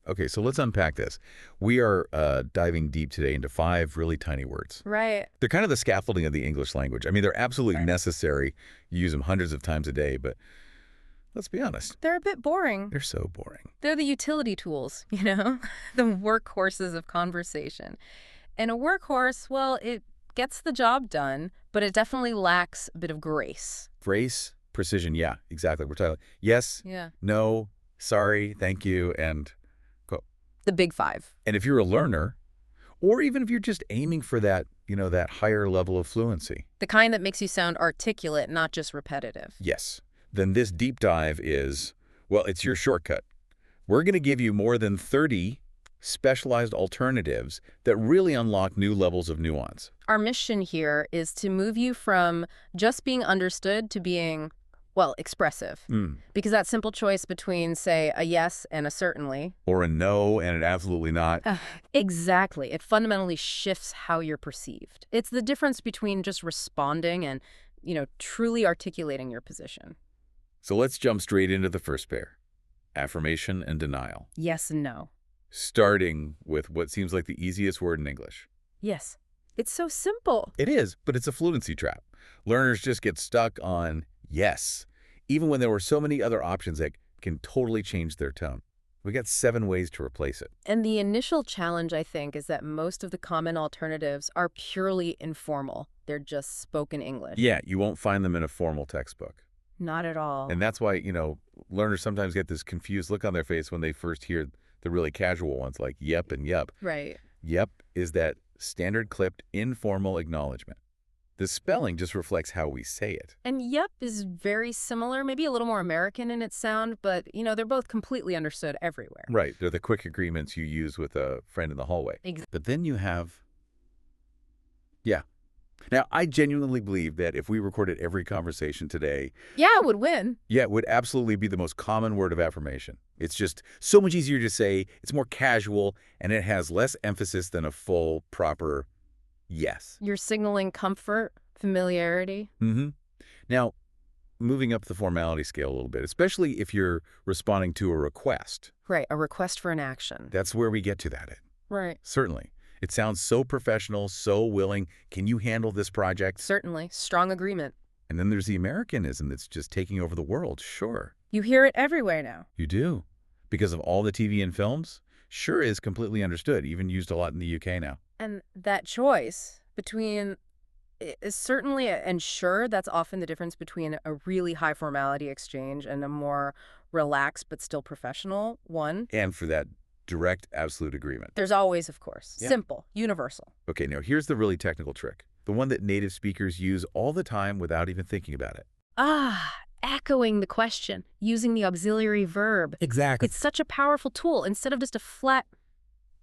Okay, so let's unpack this. We are diving deep today into 5 really tiny words. Right. They're kind of the scaffolding of the English language. I mean, they're absolutely necessary. You use them hundreds of times a day, but let's be honest, They're a bit boring. they're so boring. They're the utility tools, the workhorses of conversation. And a workhorse, well, it gets the job done, but it definitely lacks a bit of grace. Grace, precision, yeah, exactly. We're talking yes, Yeah. no, sorry, thank you, and go. The big 5. And if you're a learner, or even if you're just aiming for that, that higher level of fluency, The kind that makes you sound articulate, not just repetitive. yes, then this deep dive is, well, it's your shortcut. We're going to give you more than 30 specialized alternatives that really unlock new levels of nuance. Our mission here is to move you from just being understood to being, well, expressive. Because that simple choice between, say, a yes and a certainly. Or a no and an absolutely not. Exactly. It fundamentally shifts how you're perceived. It's the difference between just responding and, truly articulating your position. So let's jump straight into the first pair, affirmation and denial. Yes and no. Starting with what seems like the easiest word in English. Yes. It's so simple. It is, but it's a fluency trap. Learners just get stuck on yes, even when there were so many other options that can totally change their tone. We got 7 ways to replace it. And the initial challenge, I think, is that most of the common alternatives are purely informal. They're just spoken English. Yeah, you won't find them in a formal textbook. Not at all. And that's why, learners sometimes get this confused look on their face when they first hear the really casual ones like yep and yup. Right. Yep is that standard clipped informal acknowledgement. The spelling just reflects how we say it. And yep is very similar, maybe a little more American in its sound, but, they're both completely understood everywhere. Right. They're the quick agreements you use with a friend in the hallway. But then you have, yeah. Now, I genuinely believe that if we recorded every conversation today, Yeah, it would win. yeah, it would absolutely be the most common word of affirmation. It's just so much easier to say, it's more casual, and it has less emphasis than a full, proper yes. You're signaling comfort, familiarity. Now, moving up the formality scale a little bit, especially if you're responding to a request. Right, a request for an action. That's where we get to that. Right. Certainly. It sounds so professional, so willing. Can you handle this project? Certainly. Strong agreement. And then there's the Americanism that's just taking over the world. Sure. You hear it everywhere now. You do. Because of all the TV and films, sure is completely understood, even used a lot in the UK now. And that choice between is certainly and sure, that's often the difference between a really high formality exchange and a more relaxed but still professional one. And for that direct, absolute agreement. There's always, of course, Yeah. simple, universal. Okay, now here's the really technical trick. The one that native speakers use all the time without even thinking about it. Echoing the question, using the auxiliary verb. Exactly. It's such a powerful tool. Instead of just a flat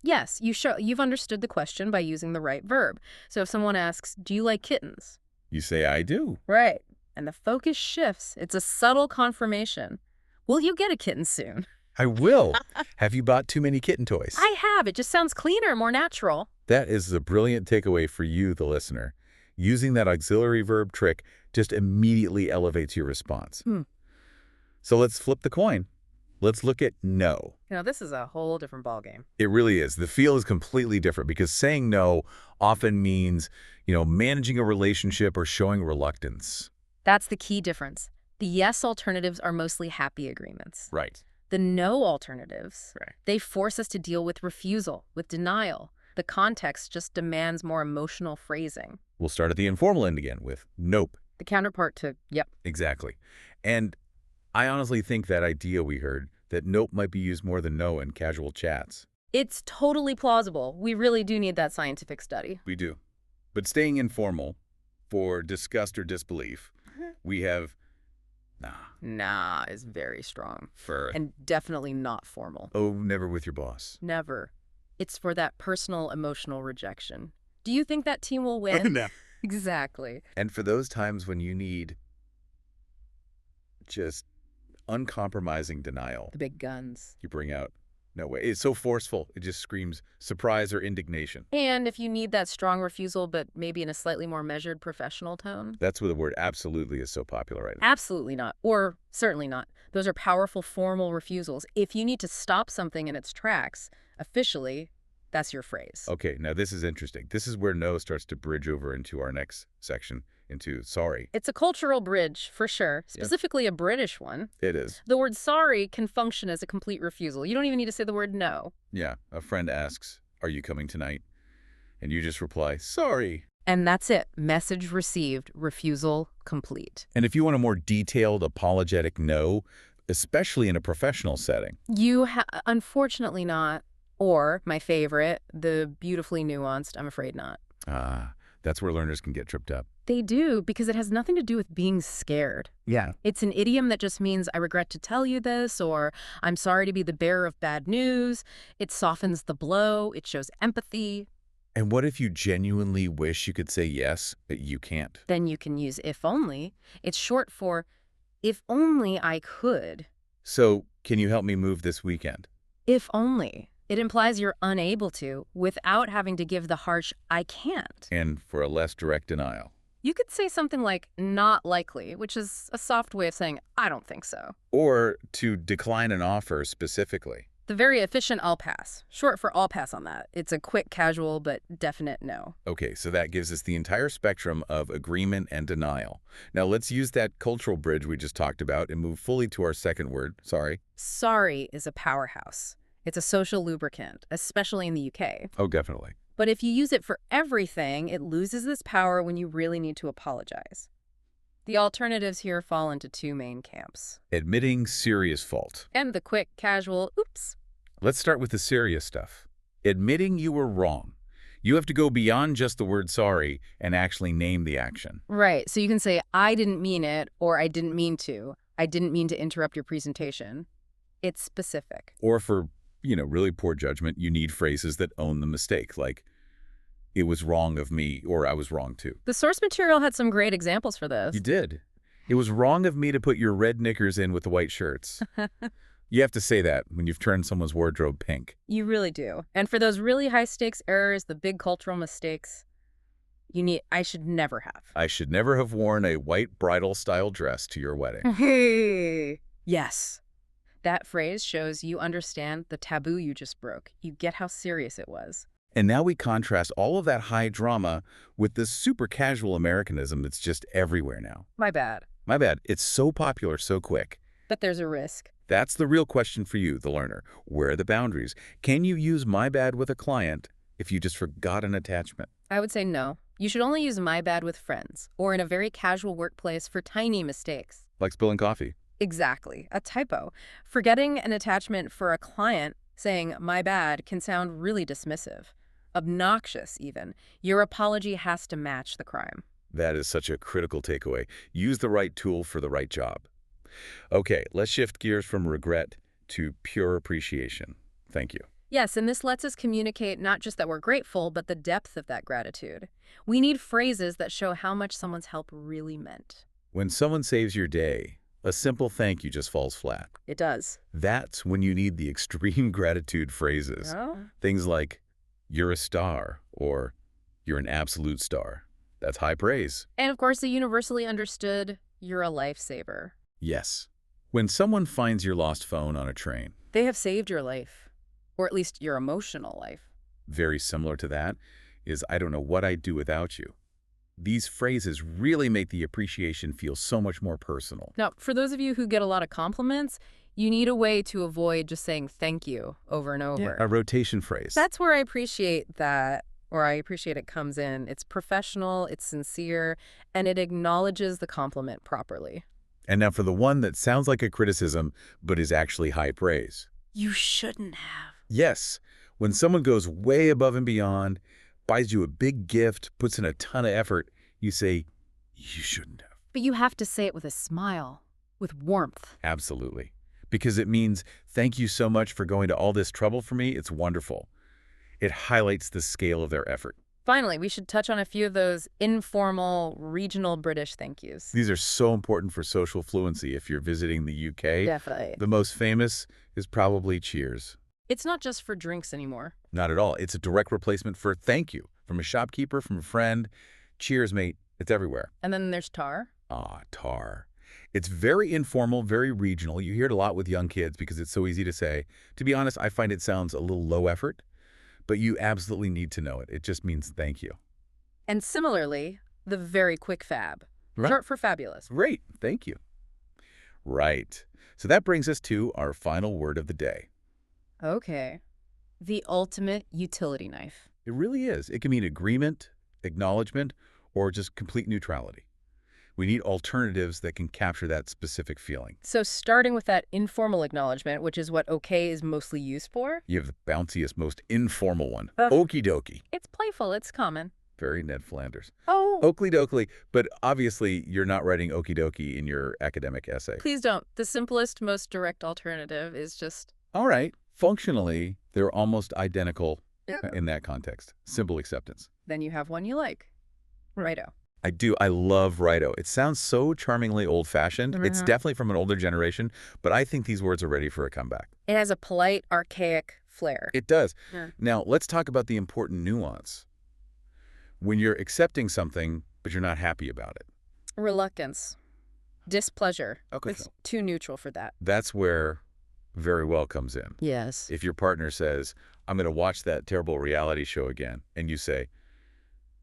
yes, you've understood the question by using the right verb. So if someone asks, do you like kittens? You say, I do. Right. And the focus shifts. It's a subtle confirmation. Will you get a kitten soon? I will. Have you bought too many kitten toys? I have. It just sounds cleaner, more natural. That is a brilliant takeaway for you, the listener. Using that auxiliary verb trick just immediately elevates your response. So let's flip the coin. Let's look at no. This is a whole different ballgame. It really is. The feel is completely different because saying no often means, managing a relationship or showing reluctance. That's the key difference. The yes alternatives are mostly happy agreements. Right. The no alternatives, Right. they force us to deal with refusal, with denial. The context just demands more emotional phrasing. We'll start at the informal end again with nope. The counterpart to yep. Exactly. And I honestly think that idea we heard, that nope might be used more than no in casual chats. It's totally plausible. We really do need that scientific study. We do. But staying informal, for disgust or disbelief, we have nah. Nah is very strong. For And definitely not formal. oh, never with your boss. Never. It's for that personal emotional rejection. Do you think that team will win? No. Exactly. And for those times when you need just uncompromising denial, The big guns. you bring out No way. It's so forceful. It just screams surprise or indignation. And if you need that strong refusal, but maybe in a slightly more measured professional tone? That's where the word absolutely is so popular right now. Absolutely not. Or certainly not. Those are powerful formal refusals. If you need to stop something in its tracks, officially, that's your phrase. Okay, now this is interesting. This is where no starts to bridge over into our next section, into sorry. It's a cultural bridge, for sure, Yep. specifically a British one. It is. The word sorry can function as a complete refusal. You don't even need to say the word no. Yeah, a friend asks, are you coming tonight? And you just reply, sorry. And that's it. Message received, refusal complete. And if you want a more detailed, apologetic no, especially in a professional setting, Unfortunately not. Or, my favorite, the beautifully nuanced, I'm afraid not. that's where learners can get tripped up. They do, because it has nothing to do with being scared. Yeah. It's an idiom that just means, I regret to tell you this, or I'm sorry to be the bearer of bad news. It softens the blow. It shows empathy. And what if you genuinely wish you could say yes, but you can't? Then you can use if only. It's short for, if only I could. So, can you help me move this weekend? If only. It implies you're unable to, without having to give the harsh, I can't. And for a less direct denial. You could say something like, not likely, which is a soft way of saying, I don't think so. Or to decline an offer specifically. The very efficient I'll pass. Short for I'll pass on that. It's a quick, casual, but definite no. Okay, so that gives us the entire spectrum of agreement and denial. Now let's use that cultural bridge we just talked about and move fully to our second word, sorry. Sorry is a powerhouse. It's a social lubricant, especially in the UK. Oh, definitely. But if you use it for everything, it loses its power when you really need to apologize. The alternatives here fall into two main camps. Admitting serious fault. And the quick, casual, oops. Let's start with the serious stuff. Admitting you were wrong. You have to go beyond just the word sorry and actually name the action. Right, so you can say, I didn't mean it, or I didn't mean to. I didn't mean to interrupt your presentation. It's specific. Or for, really poor judgment, you need phrases that own the mistake, like, it was wrong of me, or I was wrong too. The source material had some great examples for this. You did. It was wrong of me to put your red knickers in with the white shirts. You have to say that when you've turned someone's wardrobe pink. You really do. And for those really high-stakes errors, the big cultural mistakes, I should never have. I should never have worn a white bridal-style dress to your wedding. Yes. That phrase shows you understand the taboo you just broke. You get how serious it was. And now we contrast all of that high drama with this super casual Americanism that's just everywhere now. My bad. My bad. It's so popular so quick. But there's a risk. That's the real question for you, the learner. Where are the boundaries? Can you use my bad with a client if you just forgot an attachment? I would say no. You should only use my bad with friends or in a very casual workplace for tiny mistakes. Like spilling coffee. Exactly. A typo. Forgetting an attachment for a client, saying my bad, can sound really dismissive. Obnoxious, even. Your apology has to match the crime. That is such a critical takeaway. Use the right tool for the right job. Okay, let's shift gears from regret to pure appreciation. Thank you. Yes, and this lets us communicate not just that we're grateful, but the depth of that gratitude. We need phrases that show how much someone's help really meant. When someone saves your day, a simple thank you just falls flat. It does. That's when you need the extreme gratitude phrases. Oh? Things like, you're a star, or you're an absolute star. That's high praise. And of course, the universally understood, you're a lifesaver. Yes. When someone finds your lost phone on a train, They have saved your life, or at least your emotional life. very similar to that, is I don't know what I'd do without you. These phrases really make the appreciation feel so much more personal. Now, for those of you who get a lot of compliments, you need a way to avoid just saying thank you over and over. A rotation phrase. That's where I appreciate that, or I appreciate it comes in. It's professional, it's sincere, and it acknowledges the compliment properly. And now for the one that sounds like a criticism, but is actually high praise. You shouldn't have. Yes, when someone goes way above and beyond, buys you a big gift, puts in a ton of effort, you say, you shouldn't have. But you have to say it with a smile, with warmth. Absolutely. Because it means, thank you so much for going to all this trouble for me. It's wonderful. It highlights the scale of their effort. Finally, we should touch on a few of those informal, regional British thank yous. These are so important for social fluency if you're visiting the UK. Definitely. The most famous is probably cheers. It's not just for drinks anymore. Not at all. It's a direct replacement for thank you from a shopkeeper, from a friend. Cheers, mate. It's everywhere. And then there's tar. Ah, tar. It's very informal, very regional. You hear it a lot with young kids because it's so easy to say. To be honest, I find it sounds a little low effort, but you absolutely need to know it. It just means thank you. And similarly, the very quick fab. Right. Short for fabulous. Great. Thank you. Right. So that brings us to our final word of the day. Okay. The ultimate utility knife. It really is. It can mean agreement, acknowledgement, or just complete neutrality. We need alternatives that can capture that specific feeling. So starting with that informal acknowledgement, which is what okay is mostly used for. You have the bounciest, most informal one. Ugh. Okie dokie. It's playful, it's common. Very Ned Flanders. Oh, Oakley dokley, but obviously you're not writing okie dokie in your academic essay. please don't. The simplest, most direct alternative is just... All right. Functionally, they're almost identical in that context. Simple acceptance. Then you have one you like. Righto. I do. I love righto. It sounds so charmingly old-fashioned. It's definitely from an older generation, but I think these words are ready for a comeback. It has a polite, archaic flair. It does. Yeah. Now, let's talk about the important nuance. When you're accepting something, but you're not happy about it. Reluctance. Displeasure. Okay. It's too neutral for that. That's where very well comes in. Yes. If your partner says, I'm going to watch that terrible reality show again, and you say,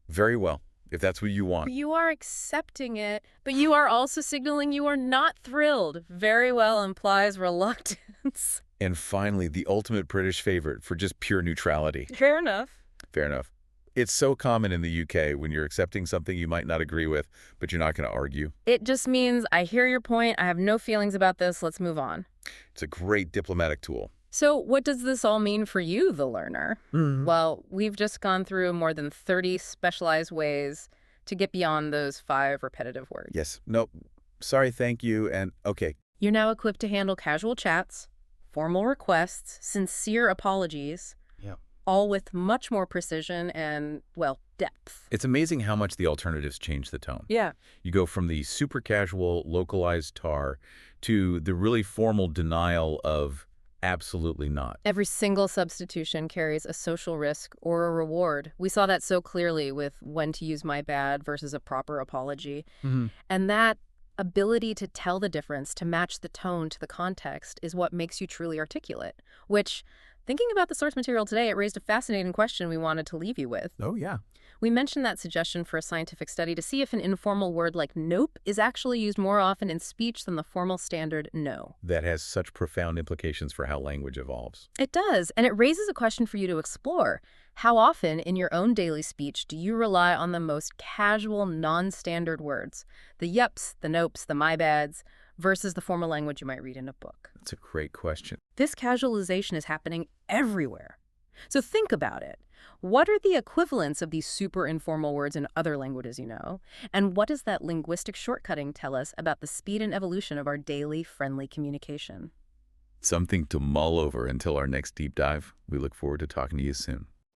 very well, if that's what you want. You are accepting it, but you are also signaling you are not thrilled. Very well implies reluctance. And finally, the ultimate British favorite for just pure neutrality. Fair enough. Fair enough. It's so common in the UK when you're accepting something you might not agree with, but you're not going to argue. It just means, I hear your point, I have no feelings about this, let's move on. It's a great diplomatic tool. So what does this all mean for you, the learner? Well, we've just gone through more than 30 specialized ways to get beyond those 5 repetitive words. Yes. No. Sorry, thank you, and okay. You're now equipped to handle casual chats, formal requests, sincere apologies, Yeah. all with much more precision and, well, depth. It's amazing how much the alternatives change the tone. Yeah. You go from the super casual, localized tar to the really formal denial of absolutely not. Every single substitution carries a social risk or a reward. We saw that so clearly with when to use my bad versus a proper apology. And that ability to tell the difference, to match the tone to the context, is what makes you truly articulate. Which, thinking about the source material today, it raised a fascinating question we wanted to leave you with. Oh, yeah. We mentioned that suggestion for a scientific study to see if an informal word like nope is actually used more often in speech than the formal standard no. That has such profound implications for how language evolves. It does, and it raises a question for you to explore. How often in your own daily speech do you rely on the most casual, non-standard words, the yups, the nopes, the my bads, versus the formal language you might read in a book? That's a great question. This casualization is happening everywhere. So think about it. What are the equivalents of these super informal words in other languages you know? And what does that linguistic shortcutting tell us about the speed and evolution of our daily friendly communication? Something to mull over until our next deep dive. We look forward to talking to you soon.